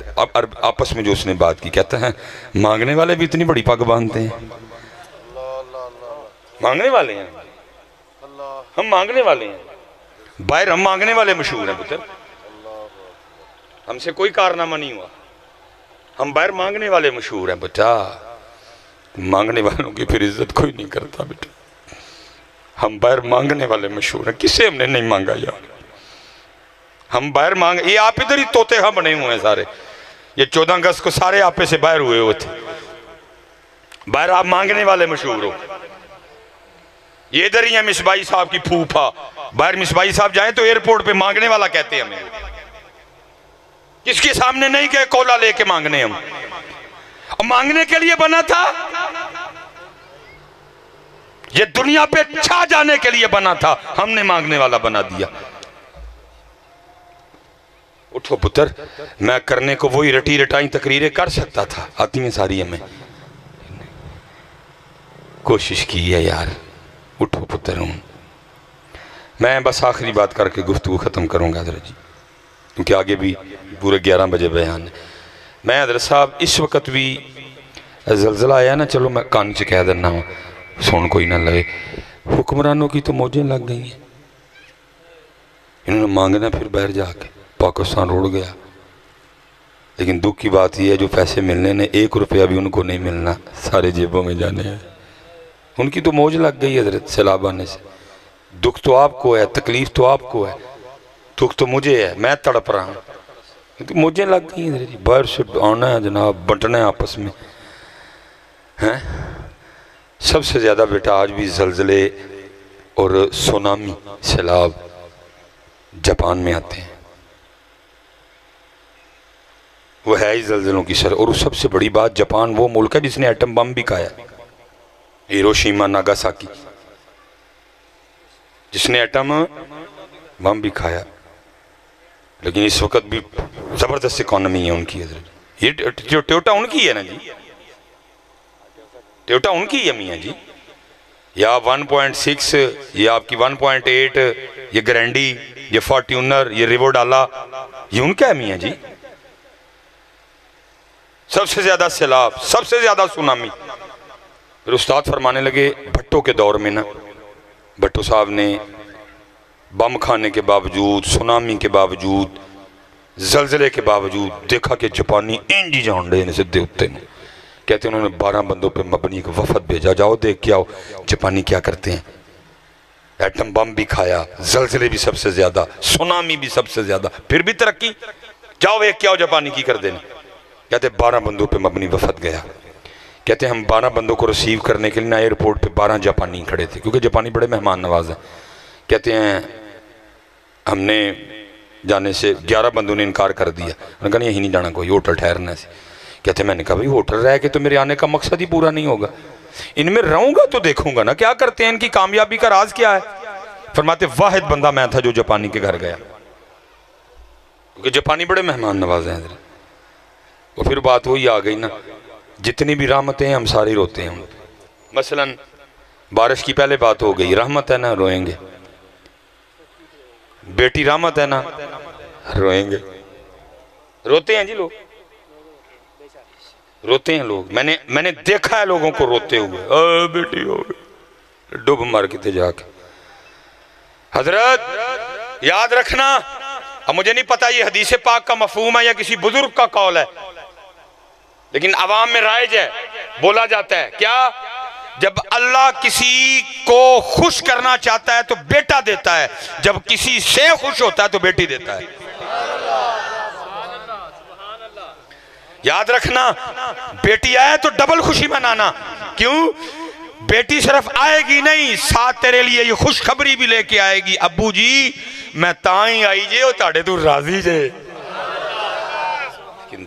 آپس میں جو اس نے بات کی, کہتا ہے مانگنے والے بھی اتنی بڑی پگ باندھتے ہیں. مانگنے والے ہیں ہم, مانگنے والے ہیں باہر, ہم مانگنے والے مشہور ہیں پتر. ہم سے کوئی کارنامہ نہیں ہوا, ہم باہر مانگنے والے مشہور ہیں بیٹا. مانگنے والوں کی پھر عزت کوئی نہیں کرتا بیٹا. ہم باہر مانگنے والے مشہور ہیں. کسے ہم نے نہیں مانگا یار, ہم باہر مانگ, یہ آپ ادھر ہی توتے ہاں بنے ہوئے ہیں سارے. یہ 14 اگست کو سارے آپے سے باہر ہوئے ہوئے تھے. باہر آپ مانگنے والے مشہور ہو. یہ ادھر ہی ہیں مصباحی صاحب کی پھوپھا. باہر مصباحی صاحب جائیں تو ایئرپورٹ پہ مانگنے والا کہتے ہیں ہمیں. کس کے سامنے نہیں گئے کولا لے کے مانگنے ہم. اور مانگنے کے لیے بنا تھا, یہ دنیا پہ چھا جانے کے لیے بنا تھا, ہم نے مانگنے والا بنا دیا. اٹھو پتر, میں کرنے کو وہی رٹی رٹائیں تقریریں کر سکتا تھا, آتی ہیں ساری ہمیں. کوشش کی ہے یار. اٹھو پتر ہوں. میں بس آخری بات کر کے گفتگو ختم کروں گا حضرت جی, کیونکہ آگے بھی پورے 11 بجے بیان ہے. میں حضرت صاحب اس وقت بھی زلزلہ آیا نا, چلو میں کان سے کہہ دینا ہوں سون کوئی نہ لگے. حکمرانوں کی تو موجیں لگ گئی ہیں. انہوں نے مانگنا پھر باہر جا کے, پاکستان روڑ گیا. لیکن دکھ کی بات یہ ہے جو پیسے ملنے نے 1 روپیہ بھی ان کو نہیں ملنا, سارے جیبوں میں جانے ہیں. ان کی تو موج لگ گئی حضرت سیلاب آنے سے. دکھ تو آپ کو ہے, تکلیف تو آپ کو ہے, دکھ تو مجھے ہے, میں تڑپ رہا ہوں. مجھے لگ گئی حضرت جی, باہر سے آنا ہے جناب, بنٹنا ہے آپس میں. سب سے زیادہ بیٹا آج بھی زلزلے اور سونامی سیلاب جاپان میں آتے ہیں. وہ ہے ہی زلزلوں کی سر. اور سب سے بڑی بات, جاپان وہ ملک ہے جس نے ایٹم بم بھی کھایا, ہیروشیما ناگاساکی, جس نے ایٹم بم بھی کھایا. لیکن اس وقت بھی زبردست اکانومی ہے ان کی حضرت. یہ جو ٹویوٹا ان کی ہے نا جی, ٹویوٹا ان کی ہے میاں جی. یا 1.6, یہ آپ کی 1.8, یہ گرینڈی, یہ فارٹیونر, یہ ریوو ڈالا, یہ ان کا ہے میاں جی. سب سے زیادہ سیلاب, سب سے زیادہ سونامی. پھر استاد فرمانے لگے بھٹو کے دور میں نا, بھٹو صاحب نے بم کھانے کے باوجود, سونامی کے باوجود, زلزلے کے باوجود دیکھا کہ جاپانی انجی جانڈے نے سدھے ہوتے ہیں. کہتے ہیں انہوں نے 12 بندوں پہ مبنی ایک وفد بھیجا, جاؤ دیکھ کے آؤ جاپانی کیا کرتے ہیں. ایٹم بم بھی کھایا, زلزلے بھی سب سے زیادہ, سونامی بھی سب سے زیادہ, پھر بھی ترقی. جاؤ دیکھ کے آؤ جاپانی کی کر دینا. کہتے 12 بندوں پہ مبنی وفد گیا. کہتے ہیں ہم 12 بندوں کو ریسیو کرنے کے لیے ایئرپورٹ پہ 12 جاپانی کھڑے تھے, کیونکہ جاپانی بڑے مہمان نواز ہیں. کہتے ہیں ہم نے جانے سے 11 بندوں نے انکار کر دیا. انہوں نے کہا یہی نہیں جانا, کوئی ہوٹل ٹھہرنا ہے. کہتے ہیں میں نے کہا بھائی ہوٹل رہ کے تو میرے آنے کا مقصد ہی پورا نہیں ہوگا, ان میں رہوں گا تو دیکھوں گا نا کیا کرتے ہیں, ان کی کامیابی کا راز کیا ہے. فرماتے واحد بندہ میں تھا جو جاپانی کے گھر گیا, کیونکہ جاپانی بڑے مہمان نواز ہیں. وہ پھر بات وہی آ گئی نا, جتنی بھی رحمتیں ہیں ہم ساری روتے ہیں. مثلا بارش کی پہلے بات ہو گئی, رحمت ہے نا روئیں گے, بیٹی رحمت ہے نا روئیں گے. روتے ہیں جی لوگ, روتے ہیں لوگ. میں نے دیکھا ہے لوگوں کو روتے ہوئے, بیٹی ہو گئی, ڈوب مار کے تھے جا کے. حضرت یاد رکھنا, اب مجھے نہیں پتا یہ حدیث پاک کا مفہوم ہے یا کسی بزرگ کا قول ہے, لیکن عوام میں رائج ہے, بولا جاتا ہے کیا, جب اللہ کسی کو خوش کرنا چاہتا ہے تو بیٹا دیتا ہے, جب کسی سے خوش ہوتا ہے تو بیٹی دیتا ہے. یاد رکھنا, بیٹی آئے تو ڈبل خوشی منانا. کیوں؟ بیٹی صرف آئے گی نہیں, ساتھ تیرے لیے یہ خوشخبری بھی لے کے آئے گی, ابو جی میں تائیں آئی جے اور تاڑے تو راضی جے.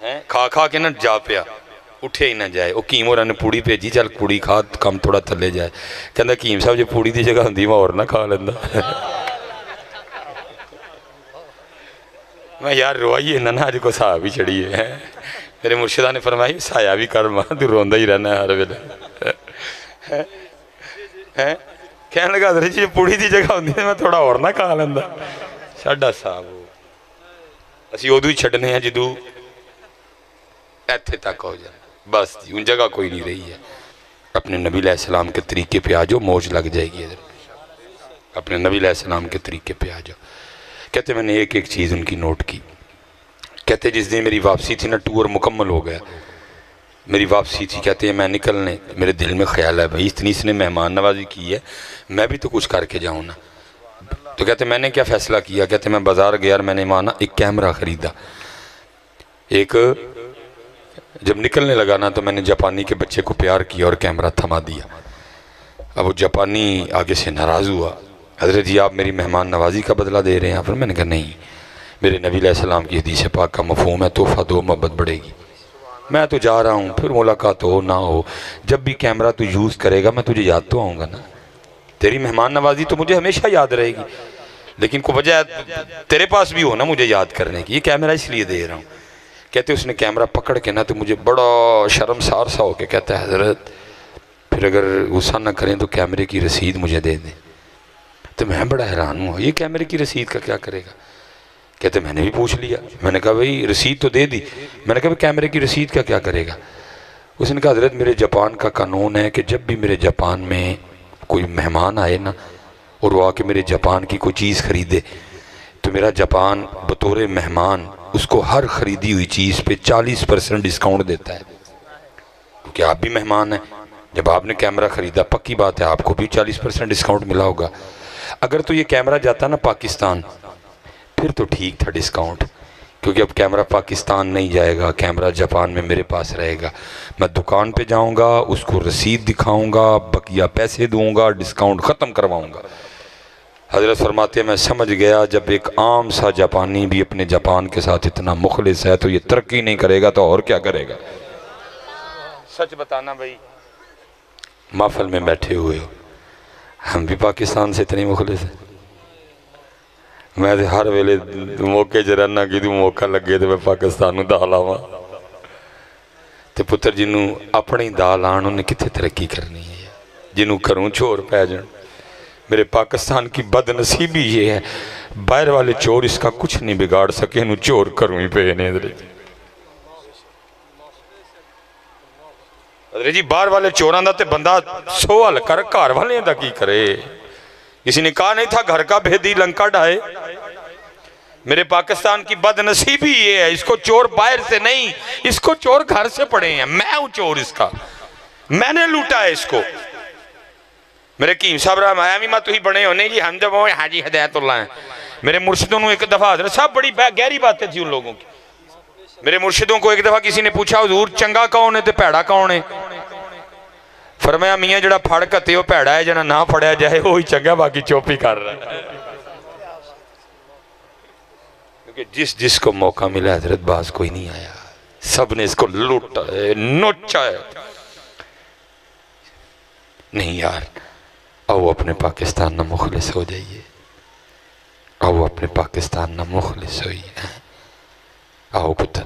کھا کھا کے نہ جا پیا اٹھے ہی نہ جائے وہ کیم ہوراں نے پوڑی بھیجی چل پوڑی کھا کم تھوڑا تھلے جائے کہندا کیم صاحب جے پوڑی دی جگہ ہوندی میں اور نہ کھا لیندا میں یار روائیے نہ اج کو صاحب ہی چڑھی ہے میرے مرشدہ نے فرمائی سایہ بھی کر ماں تو روندا ہی رہنا ہے ہر ویلے کہنے لگا حضرت جی پوڑی دی جگہ ہوندی میں تھوڑا اور نہ کھا لیندا ساڈا صاحب اسی ادو ہی چھڈنے ہیں جدو ایتھے تک ہو جائے بس جی ان جگہ کوئی نہیں رہی ہے اپنے نبی علیہ السلام کے طریقے پہ آ جاؤ موج لگ جائے گی ادھر اپنے نبی علیہ السلام کے طریقے پہ آ جاؤ کہتے میں نے ایک ایک چیز ان کی نوٹ کی کہتے جس دن میری واپسی تھی نا ٹور مکمل ہو گیا میری واپسی تھی کہتے ہیں میں نکلنے میرے دل میں خیال ہے بھائی اتنی اس نے مہمان نوازی کی ہے میں بھی تو کچھ کر کے جاؤں نا تو کہتے میں نے کیا فیصلہ کیا کہتے میں بازار گیا اور میں نے مانا ایک کیمرہ خریدا ایک جب نکلنے لگا نا تو میں نے جاپانی کے بچے کو پیار کیا اور کیمرہ تھما دیا اب وہ جاپانی آگے سے ناراض ہوا حضرت جی آپ میری مہمان نوازی کا بدلہ دے رہے ہیں پھر میں نے کہا نہیں میرے نبی علیہ السلام کی حدیث پاک کا مفہوم ہے تحفہ دو محبت بڑھے گی میں تو جا رہا ہوں پھر ملاقات ہو نہ ہو جب بھی کیمرہ تو یوز کرے گا میں تجھے یاد تو آؤں گا نا تیری مہمان نوازی تو مجھے ہمیشہ یاد رہے گی لیکن کوئی وجہ تیرے پاس بھی ہو نا مجھے یاد کرنے کی یہ کیمرہ اس لیے دے رہا ہوں کہتے اس نے کیمرہ پکڑ کے نا تو مجھے بڑا شرمسار سا ہو کے کہتا ہے حضرت پھر اگر غصہ نہ کریں تو کیمرے کی رسید مجھے دے دیں تو میں بڑا حیران ہوں یہ کیمرے کی رسید کا کیا کرے گا کہتے میں نے بھی پوچھ لیا میں نے کہا بھئی رسید تو دے دی میں نے کہا کیمرے کی رسید کا کیا کرے گا اس نے کہا حضرت میرے جاپان کا قانون ہے کہ جب بھی میرے جاپان میں کوئی مہمان آئے نا اور وہ آ کے میرے جاپان کی کوئی چیز خریدے تو میرا جاپان بطور مہمان اس کو ہر خریدی ہوئی چیز پہ 40% ڈسکاؤنٹ دیتا ہے کیونکہ آپ بھی مہمان ہیں جب آپ نے کیمرہ خریدا پکی بات ہے آپ کو بھی 40% ڈسکاؤنٹ ملا ہوگا اگر تو یہ کیمرہ جاتا نا پاکستان پھر تو ٹھیک تھا ڈسکاؤنٹ کیونکہ اب کیمرہ پاکستان نہیں جائے گا کیمرہ جاپان میں میرے پاس رہے گا میں دکان پہ جاؤں گا اس کو رسید دکھاؤں گا بقیہ پیسے دوں گا ڈسکاؤنٹ ختم کرواؤں گا حضرت فرماتے ہیں میں سمجھ گیا جب ایک عام سا جاپانی بھی اپنے جاپان کے ساتھ اتنا مخلص ہے تو یہ ترقی نہیں کرے گا تو اور کیا کرے گا سچ بتانا بھائی محفل میں بیٹھے ہوئے ہو ہم بھی پاکستان سے اتنے مخلص ہیں میں ہر ویلے موقع جرانہ کی تو موقع لگے تو میں پاکستان دال آواں تے پتر جنہوں اپنی دال آن انہیں کتنے ترقی کرنی ہے جنہوں کروں چور پہ جن میرے پاکستان کی بد نصیبی یہ ہے باہر والے چور اس کا کچھ نہیں بگاڑ سکے انہوں چور کروں ہی پہ نہیں حضرت جی باہر والے چوراں دا تے بندہ سوال کر گھر والے دا کی کرے کسی نے کہا نہیں تھا گھر کا بھیدی لنکا ڈھائے میرے پاکستان کی بد نصیبی یہ ہے اس کو چور باہر سے نہیں اس کو چور گھر سے پڑے ہیں میں ہوں چور اس کا میں نے لوٹا ہے اس کو میرے قیم صاحب رہا میامی ماں تو ہی بڑے ہونے جی ہم جب ہوئے حاجی ہدایت اللہ ہیں میرے مرشدوں نے ایک دفعہ حضرت صاحب بڑی گہری باتیں تھی ان لوگوں کی میرے مرشدوں کو ایک دفعہ کسی نے پوچھا حضور چنگا کون ہے تے پیڑا کون ہے فرمایا میاں جڑا پھڑ کتے ہو پیڑا ہے جڑا نہ پھڑیا جائے وہی چنگا باقی چوپی کر رہا ہے کیونکہ جس کو موقع ملا حضرت باز کوئی نہیں آیا سب نے اس کو لوٹا ہے نوچا ہے نہیں یار آؤ اپنے پاکستان نہ مخلص ہو جائیے آؤ اپنے پاکستان نہ مخلص ہوئیے آؤ پتر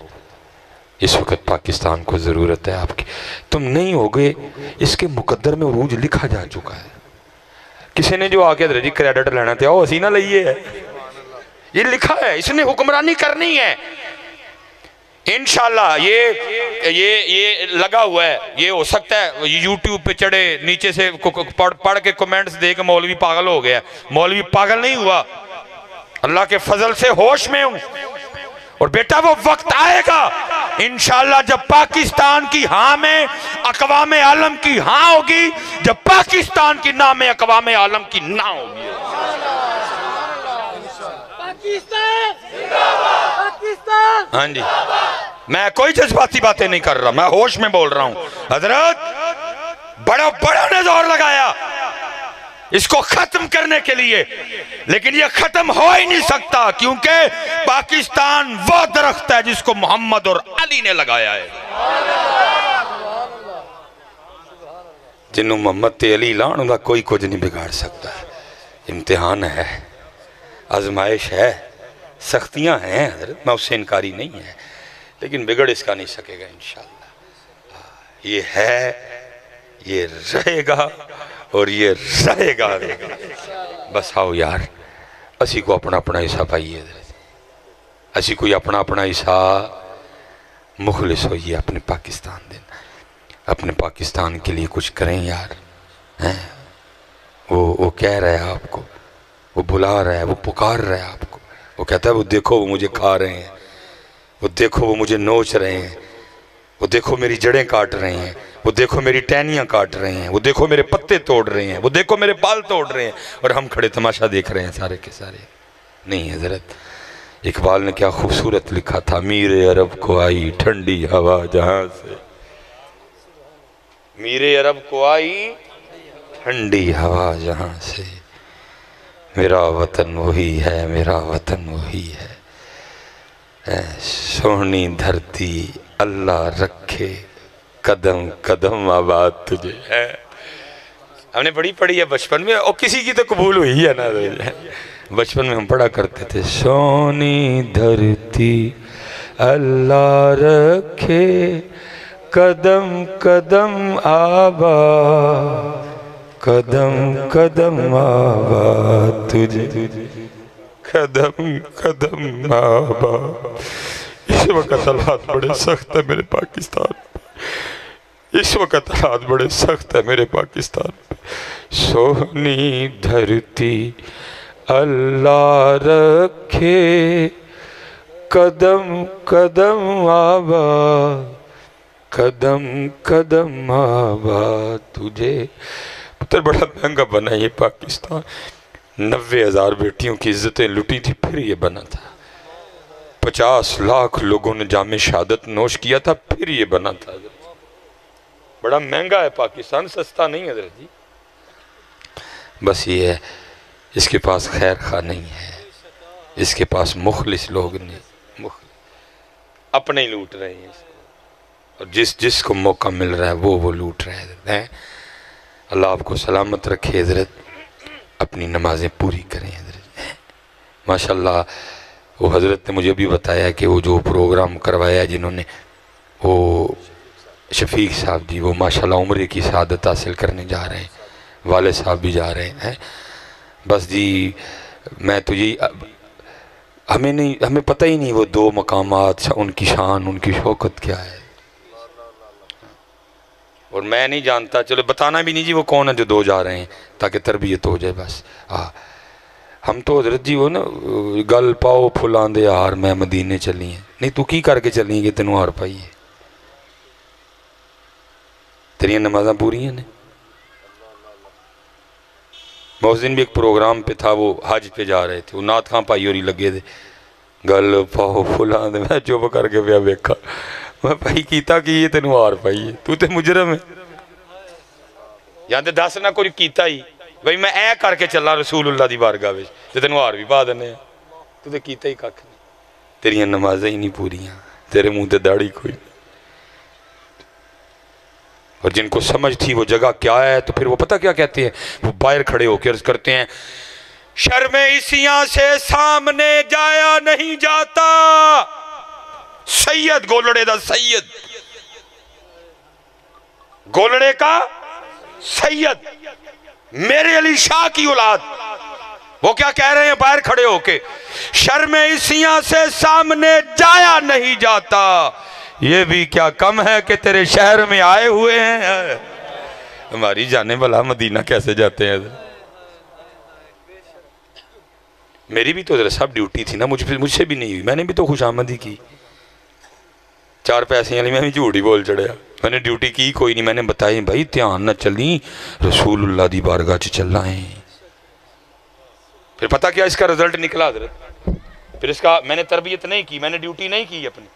اس وقت پاکستان کو ضرورت ہے آپ کی تم نہیں ہوگے اس کے مقدر میں عروج لکھا جا چکا ہے کسی نے جو آکے حضرت جی کریڈٹ لینا تھا وہ حسینہ لئیے ہے یہ لکھا ہے اس نے حکمرانی کرنی ہے انشاءاللہ یہ لگا ہوا ہے یہ ہو سکتا ہے یوٹیوب پہ چڑھے نیچے سے پڑھ کے کومنٹس دے کے مولوی پاگل ہو گیا مولوی پاگل نہیں ہوا اللہ کے فضل سے ہوش میں ہوں اور بیٹا وہ وقت آئے گا انشاءاللہ جب پاکستان کی ہاں میں اقوام عالم کی ہاں ہوگی جب پاکستان کی نہ میں اقوام عالم کی نہ ہوگی ہاں جی میں کوئی جذباتی باتیں نہیں کر رہا میں ہوش میں بول رہا ہوں حضرت بڑا نظر لگایا اس کو ختم کرنے کے لیے، لیکن یہ ختم ہو ہی نہیں سکتا، کیونکہ پاکستان وہ درخت ہے جس کو محمد اور علی نے لگایا ہے۔ جنہوں محمد تے علی لان دا کوئی کچھ نہیں بگاڑ سکتا۔ امتحان ہے، آزمائش ہے، سختیاں ہیں حضرت، میں اس سے انکاری نہیں ہے، لیکن بگڑ اس کا نہیں سکے گا انشاءاللہ۔ یہ ہے، یہ رہے گا اور یہ رہے گا۔ بس آؤ یار، اسی کو اپنا اپنا حصہ پائیے، اسی کوئی اپنا اپنا حصہ مخلص ہوئیے اپنے پاکستان دن، اپنے پاکستان کے لیے کچھ کریں یار۔ وہ کہہ رہا ہے آپ کو، وہ بلا رہا ہے، وہ پکار رہا ہے آپ کو، وہ کہتا ہے وہ دیکھو وہ مجھے کھا رہے ہیں، وہ دیکھو وہ مجھے نوچ رہے ہیں، وہ دیکھو میری جڑیں کاٹ رہے ہیں، وہ دیکھو میری ٹہنیاں کاٹ رہے ہیں، وہ دیکھو میرے پتے توڑ رہے ہیں، وہ دیکھو میرے بال توڑ رہے ہیں، اور ہم کھڑے تماشا دیکھ رہے ہیں سارے کے سارے۔ نہیں حضرت، اقبال نے کیا خوبصورت لکھا تھا، میر عرب کو آئی ٹھنڈی ہوا جہاں سے، میر عرب کو آئی ٹھنڈی ہوا جہاں سے، میرا وطن وہی ہے، میرا وطن وہی ہے، سونی دھرتی اللہ رکھے قدم قدم آباد تجھے ہے۔ ہم نے بڑی پڑھی ہے بچپن میں، اور کسی کی تو قبول ہوئی ہے نا، بچپن میں ہم پڑھا کرتے تھے، سونی دھرتی اللہ رکھے قدم قدم آباد، قدم قدم آباد تجھے، قدم قدم آباد۔ اس وقت حالات بڑے سخت ہے میرے پاکستان پہ، اس وقت حالات بڑے سخت ہے میرے پاکستان پہ۔ سونی دھرتی اللہ رکھے قدم قدم آباد، قدم قدم آباد تجھے۔ پتر بڑا مہنگا بنا یہ پاکستان، 90,000 بیٹیوں کی عزتیں لٹی تھی، پھر یہ بنا تھا۔ 50 لاکھ لوگوں نے جام شہادت نوش کیا تھا، پھر یہ بنا تھا۔ بڑا مہنگا ہے پاکستان، سستا نہیں حضرت جی۔ بس یہ ہے، اس کے پاس خیر خواہ نہیں ہے، اس کے پاس مخلص لوگ نہیں، اپنے ہی لوٹ رہے ہیں اس کو، اور جس کو موقع مل رہا ہے وہ لوٹ رہے ہیں۔ اللہ آپ کو سلامت رکھے حضرت، اپنی نمازیں پوری کریں حضرت۔ ماشاءاللہ وہ حضرت نے مجھے بھی بتایا کہ وہ جو پروگرام کروایا ہے جنہوں نے، وہ شفیق صاحب جی، وہ ماشاءاللہ عمرے کی سعادت حاصل کرنے جا رہے ہیں، والد صاحب بھی جا رہے ہیں۔ بس جی میں تو یہی، ہمیں پتہ ہی نہیں وہ 2 مقامات، ان کی شان، ان کی شوکت کیا ہے، اور میں نہیں جانتا، چلو بتانا بھی نہیں جی وہ کون ہے جو 2 جا رہے ہیں، تاکہ تربیت ہو جائے بس۔ ہم تو حضرت جی وہ نا گل پاؤ پھلان دے ہار میں مدینے چلی ہیں، نہیں تو کی کر کے چلی ہیں کہ تینوں ہار پائی ہے، تیریاں نمازاں پوری ہیں نے۔ میں اس دن بھی ایک پروگرام پہ تھا، وہ حج پہ جا رہے تھے، وہ نعت خان پائی اور ہی لگے تھے، گل پاؤ پھلان دے، میں چوپ کر کے پیا ویکھا، میں بھائی کیتا کہ یہ تینوں ہار پائی ہے، تو تے مجرم ہے، یا تے دس نہ کوئی کیتا ہی، بھائی میں اے کر کے چلا رسول اللہ دی بارگاہ وچ تے تینوں ہار بھی پا دینے ہیں، تو تے کیتا ہی ککھ نہیں، تیریاں نمازیں ہی نہیں پوریاں، تیرے منہ تے داڑھی کوئی نہیں۔ اور جن کو سمجھ تھی وہ جگہ کیا ہے، تو پھر وہ پتہ کیا کہتے ہیں، وہ باہر کھڑے ہو کے عرض کرتے ہیں، شرم عیسیاں سے سامنے جایا نہیں جاتا، سید گولڑے دا سید، گولڑے کا سید، میرے علی شاہ کی اولاد، وہ کیا کہہ رہے ہیں باہر کھڑے ہو کے، شرم عیسیاں سے سامنے جایا نہیں جاتا، یہ بھی کیا کم ہے کہ تیرے شہر میں آئے ہوئے ہیں، ہماری جانے والا مدینہ کیسے جاتے ہیں؟ میری بھی تو صاحب ڈیوٹی تھی نا، مجھ سے بھی نہیں ہوئی، میں نے بھی تو خوش آمدی کی، 4 پیسے والی میں بھی جھوٹ ہی بول چڑھیا، میں نے ڈیوٹی کی کوئی نہیں، میں نے بتایا بھائی دھیان نہ چلیں، رسول اللہ دی بارگاہ چ چل رہے ہیں۔ پھر پتہ کیا اس کا رزلٹ نکلا حضرت، پھر اس کا میں نے تربیت نہیں کی، میں نے ڈیوٹی نہیں کی اپنی،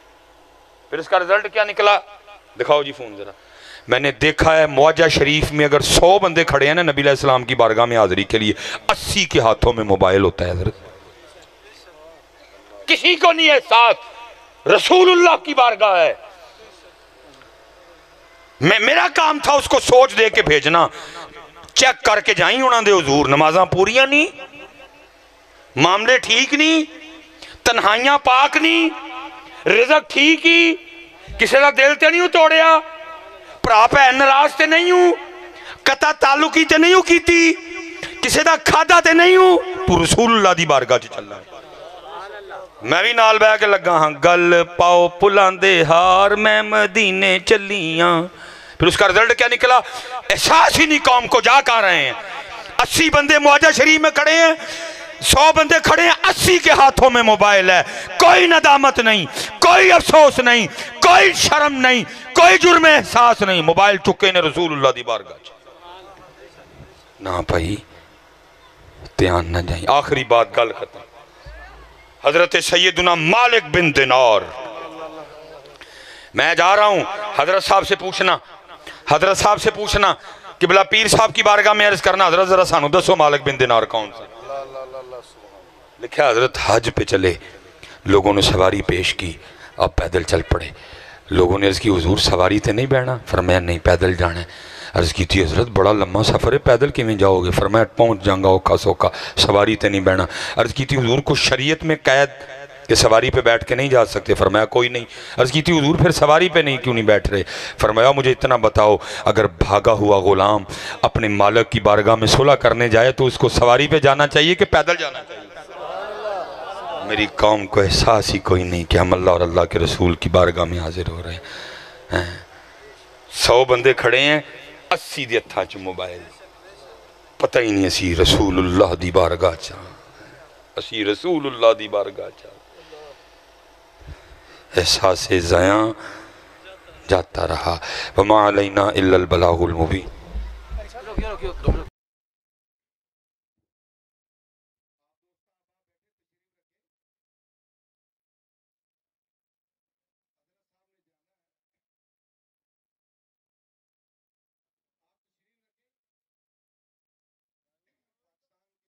پھر اس کا رزلٹ کیا نکلا، دکھاؤ جی فون ذرا، میں نے دیکھا ہے معجہ شریف میں اگر 100 بندے کھڑے ہیں نا نبی علیہ السلام کی بارگاہ میں حاضری کے لیے، 80 کے ہاتھوں میں موبائل ہوتا ہے حضرت. کسی کو نہیں احساس رسول اللہ کی بارگاہ ہے. میرا کام تھا اس کو سوچ دے کے بھیجنا، چیک کر کے جائیں انہوں دے حضور نمازاں پوریاں نہیں، معاملے ٹھیک نہیں، تنہائیاں پاک نہیں، رزق ٹھیک ہی، کسی دا دل تے نہیں توڑیا، پرا پہ ناراض تے نہیں ہوں، قطع تعلقی تے نہیں ہوں کیتی، کسی دا کھادا تے نہیں ہوں، تو رسول اللہ دی بارگاہ چ چلنا ہے. میں بھی نال بہ کے لگا ہاں گل پاؤ پلان دے ہار میں مدینے چلیاں. پھر اس کا رزلٹ کیا نکلا؟ احساس ہی نہیں قوم کو جا کہاں رہے ہیں. 80 بندے معجہ شریف میں کھڑے ہیں، 100 بندے کھڑے ہیں، 80 کے ہاتھوں میں موبائل ہے. کوئی ندامت نہیں، کوئی افسوس نہیں، کوئی شرم نہیں، کوئی جرم احساس نہیں. موبائل چکے نے رسول اللہ دی بارگاہ نہ بھائی دھیان نہ جائیں. آخری بات گل ختم. حضرت سیدنا مالک بن دینار، میں جا رہا ہوں حضرت صاحب سے پوچھنا قبلہ پیر صاحب کی بارگاہ میں عرض کرنا حضرت ذرا سانو دسو مالک بن دینار کون سے. لکھا حضرت حج پہ چلے، لوگوں نے سواری پیش کی، اب پیدل چل پڑے. لوگوں نے عرض کی حضور سواری تے نہیں بیٹھنا؟ فرمایا نہیں پیدل جانا ہے. عرض کی تھی حضرت بڑا لمبا سفر ہے، پیدل کیویں جاؤ گے؟ فرمایا پہنچ جاؤں گا اوکھا سوکھا، سواری تے نہیں بیٹھنا. عرض کی تھی حضور کو شریعت میں قید کہ سواری پہ بیٹھ کے نہیں جا سکتے؟ فرمایا کوئی نہیں. عرض کی تھی حضور پھر سواری پہ کیوں نہیں بیٹھ رہے؟ فرمایا مجھے اتنا بتاؤ اگر بھاگا ہوا غلام اپنے مالک کی بارگاہ میں صلح کرنے جائے تو اس کو سواری پہ جانا چاہیے کہ پیدل جانا چاہیے؟ میری قوم کو احساس ہی کوئی نہیں کہ ہم اللہ اور اللہ کے رسول کی بارگاہ میں حاضر ہو رہے ہیں. 100 بندے کھڑے ہیں، 80 دے ہتھاں چ موبائل، پتہ ہی نہیں اسی رسول اللہ دی بارگاہ اسی رسول اللہ دی بارگاہ احساس زیاں جاتا رہا. وما علینا الا البلاغ المبین.